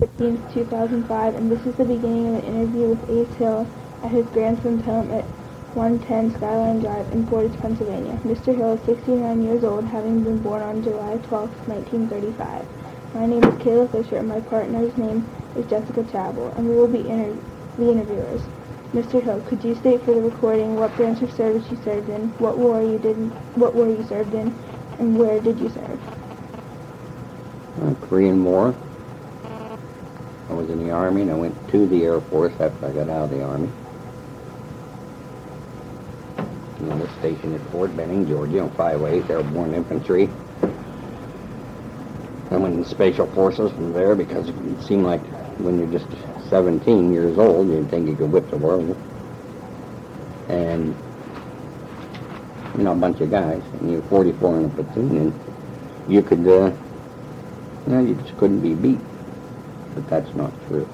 15th, 2005, and this is the beginning of an interview with Ace Hill at his grandson's home at 110 Skyline Drive in Portage, Pennsylvania. Mr. Hill is 69 years old, having been born on July 12, 1935. My name is Kayla Fisher, and my partner's name is Jessica Chappell, and we will be the interviewers. Mr. Hill, could you state for the recording what branch of service you served in, what war you served in, and where did you serve? Korean War. I was in the Army, and I went to the Air Force after I got out of the Army. And I was stationed at Fort Benning, Georgia, on 508 Airborne Infantry. I went in Special Forces from there because it seemed like when you're just 17 years old, you think you could whip the world. And, you know, a bunch of guys, and you're 44 in a platoon, and you could, you just couldn't be beat. But that's not true.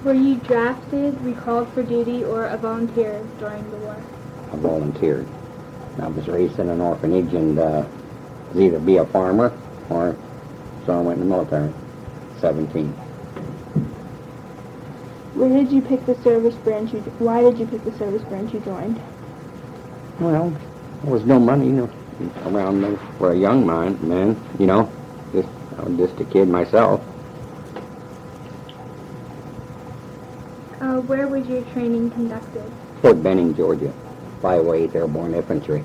Were you drafted, recalled for duty, or a volunteer during the war? I volunteered. I was raised in an orphanage and was either be a farmer or so I went in the military. 17. Why did you pick the service branch you joined? Well, there was no money, around me for a young man, I was just a kid myself. Where was your training conducted? Fort Benning, Georgia, 508 Airborne Infantry.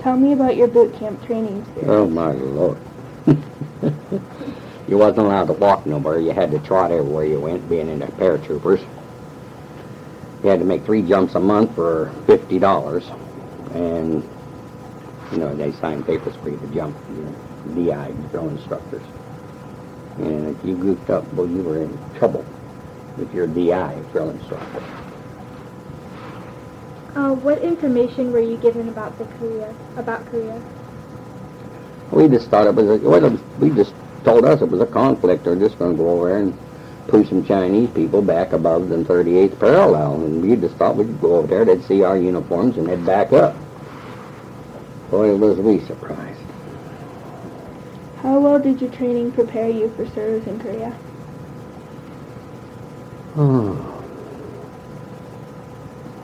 Tell me about your boot camp training experience. Oh, my Lord. You wasn't allowed to walk nowhere. You had to trot everywhere you went, being in the paratroopers. You had to make 3 jumps a month for $50. And, they signed papers for you to jump. DI, drill instructors. And if you goofed up, well, you were in trouble with your DI, drill instructor. What information were you given about Korea? We just thought we just told us it was a conflict. They're just going to go over there and push some Chinese people back above the 38th parallel. And we just thought we'd go over there, they'd see our uniforms, and they'd back up. Boy, was we surprised. How well did your training prepare you for service in Korea?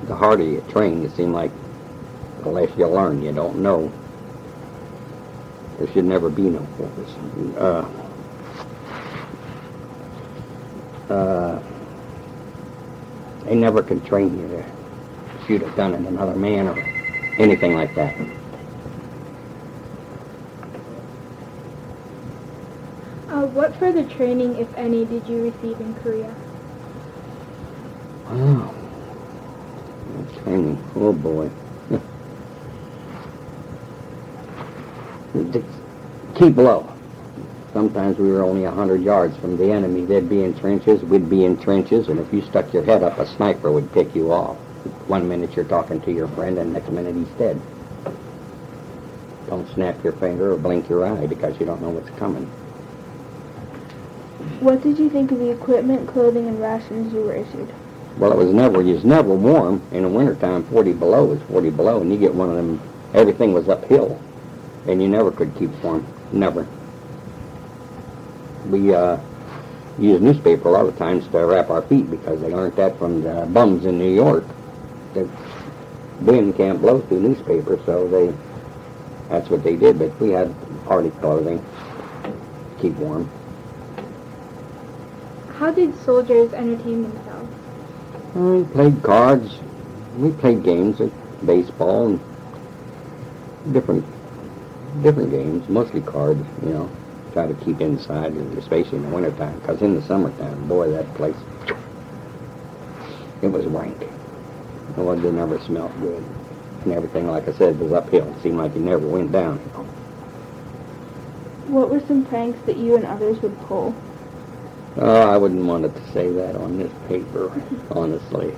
The harder you train, it seemed like the less you learn. You don't know. There should never be no focus. They never could train you to shoot a gun at another man or anything like that. What further training, if any, did you receive in Korea? Oh, training. Oh, boy. Keep low. Sometimes we were only 100 yards from the enemy. They'd be in trenches, we'd be in trenches, and if you stuck your head up, a sniper would pick you off. 1 minute you're talking to your friend, and next minute he's dead. Don't snap your finger or blink your eye because you don't know what's coming. What did you think of the equipment, clothing, and rations you were issued? Well, it was never warm. In the wintertime, 40 below was 40 below, and you get one of them, everything was uphill, and you never could keep warm. Never. We used newspaper a lot of times to wrap our feet because they learned that from the bums in New York. The wind can't blow through newspaper, so that's what they did, but we had party clothing to keep warm. How did soldiers entertain themselves? We played cards. We played games of baseball and different games, mostly cards, Try to keep inside, especially in the wintertime, because in the summertime, boy, that place, it was rank. It never smelled good. And everything, like I said, was uphill. It seemed like it never went down. What were some pranks that you and others would pull? I wouldn't want to say that on this paper, honestly.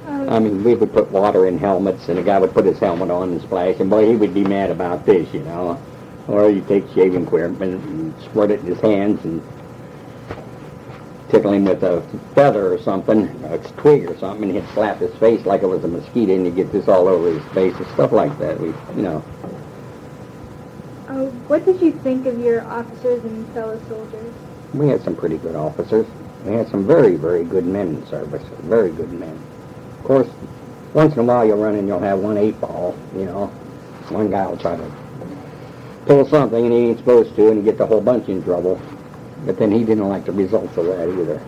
I mean, we would put water in helmets, and a guy would put his helmet on and splash, and boy, he would be mad about this, Or you take shaving equipment and squirt it in his hands and tickle him with a feather or something, a twig or something, and he'd slap his face like it was a mosquito, and you get this all over his face and stuff like that. What did you think of your officers and fellow soldiers? We had some pretty good officers. We had some very, very good men in service. Very good men. Of course, once in a while you'll run and you'll have one 8-ball, you know. One guy will try to pull something and he ain't supposed to, and he gets a whole bunch in trouble. But then he didn't like the results of that either.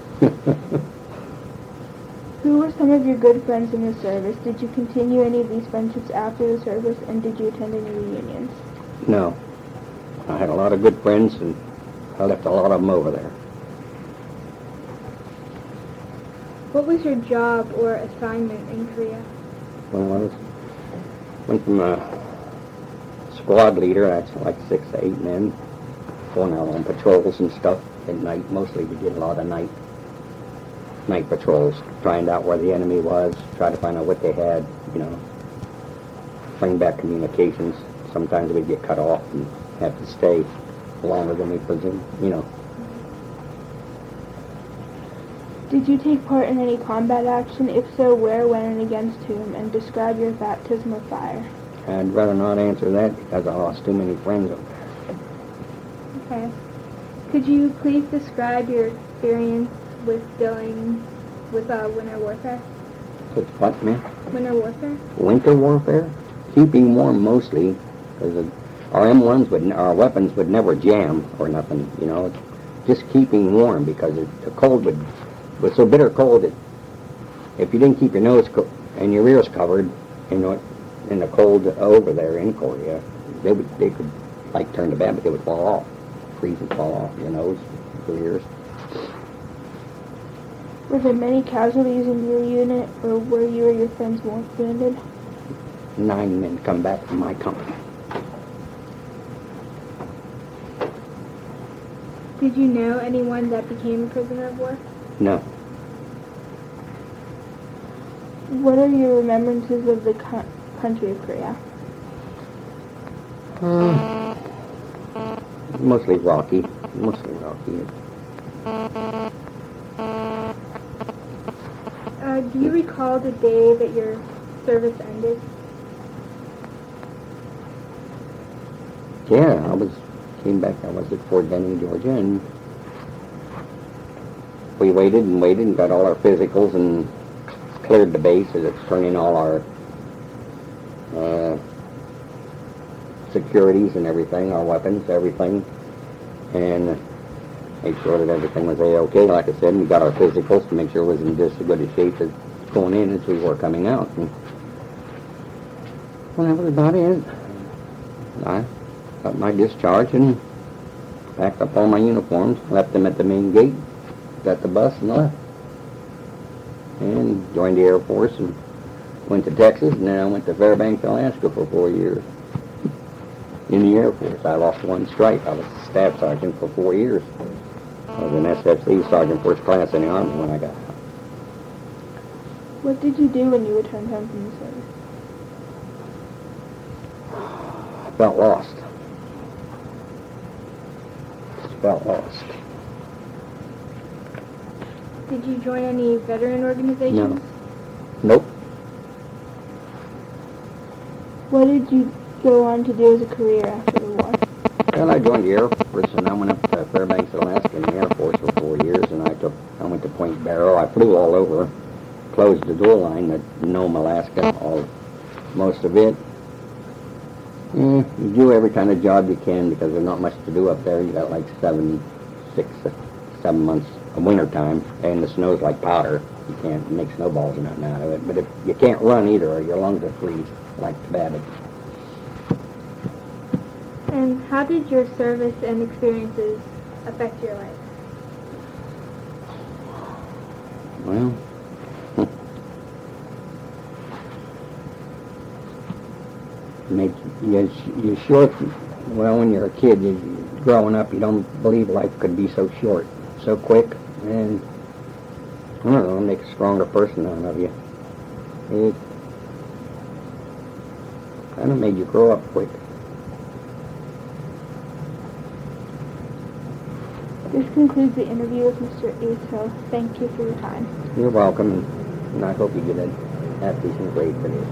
Who were some of your good friends in the service? Did you continue any of these friendships after the service, and did you attend any reunions? No. I had a lot of good friends, and I left a lot of them over there. What was your job or assignment in Korea? Well, went from a squad leader, that's like 6 to 8 men, going out on patrols and stuff at night. Mostly we did a lot of night patrols, find out where the enemy was, try to find out what they had, you know, bring back communications. Sometimes we'd get cut off and have to stay longer than we presumed, you know. Did you take part in any combat action? If so, where, when, and against whom? And describe your baptism of fire. I'd rather not answer that because I lost too many friends over there. Okay. Could you please describe your experience with dealing with winter warfare? With what, man? Winter warfare? Winter warfare? Keeping warm mostly, because our M1s our weapons would never jam or nothing, you know. Just keeping warm because the cold was so bitter cold that if you didn't keep your nose and your ears covered, you know, in the cold over there in Korea, they could like turn to bed, but they would fall off, freeze and fall off your nose, your ears. Were there many casualties in your unit, or were you or your friends wounded? 9 men come back from my company. Did you know anyone that became a prisoner of war? No. What are your remembrances of the country of Korea? Mostly rocky. Mostly rocky. Do you recall the day that your service ended? Yeah, came back. I was at Fort Benning, Georgia, and we waited and got all our physicals and cleared the base as it's turning all our securities and everything, our weapons, everything, and made sure that everything was A-okay. Like I said, we got our physicals to make sure it was in just as good a shape as going in as we were coming out. And well, that was about it. I got my discharge and packed up all my uniforms, left them at the main gate, got the bus and left. And joined the Air Force and went to Texas, and then I went to Fairbanks, Alaska for 4 years. In the Air Force, I lost 1 stripe. I was a staff sergeant for 4 years. I was an SFC sergeant first class in the Army when I got out. What did you do when you returned home from the service? I felt lost. Just felt lost. Did you join any veteran organizations? No. Nope. What did you go on to do as a career after the war? Well, I joined the Air Force, and I went up to Fairbanks, Alaska in the Air Force for 4 years, and I went to Point Barrow. I flew all over, closed the dual line at Nome, Alaska, most of it. You do every kind of job you can because there's not much to do up there. You got like 7 months of winter time, and the snow's like powder. You can't make snowballs or nothing out of it. But if you can't run either, or your lungs will freeze like bad. And how did your service and experiences affect your life? Well, you short. Well, when you're a kid, growing up, you don't believe life could be so short, so quick, and I don't know, make a stronger person out of you. It kind of made you grow up quick. This concludes the interview with Mr. Ace. Thank you for your time. You're welcome, and I hope you get a half decent grade for this.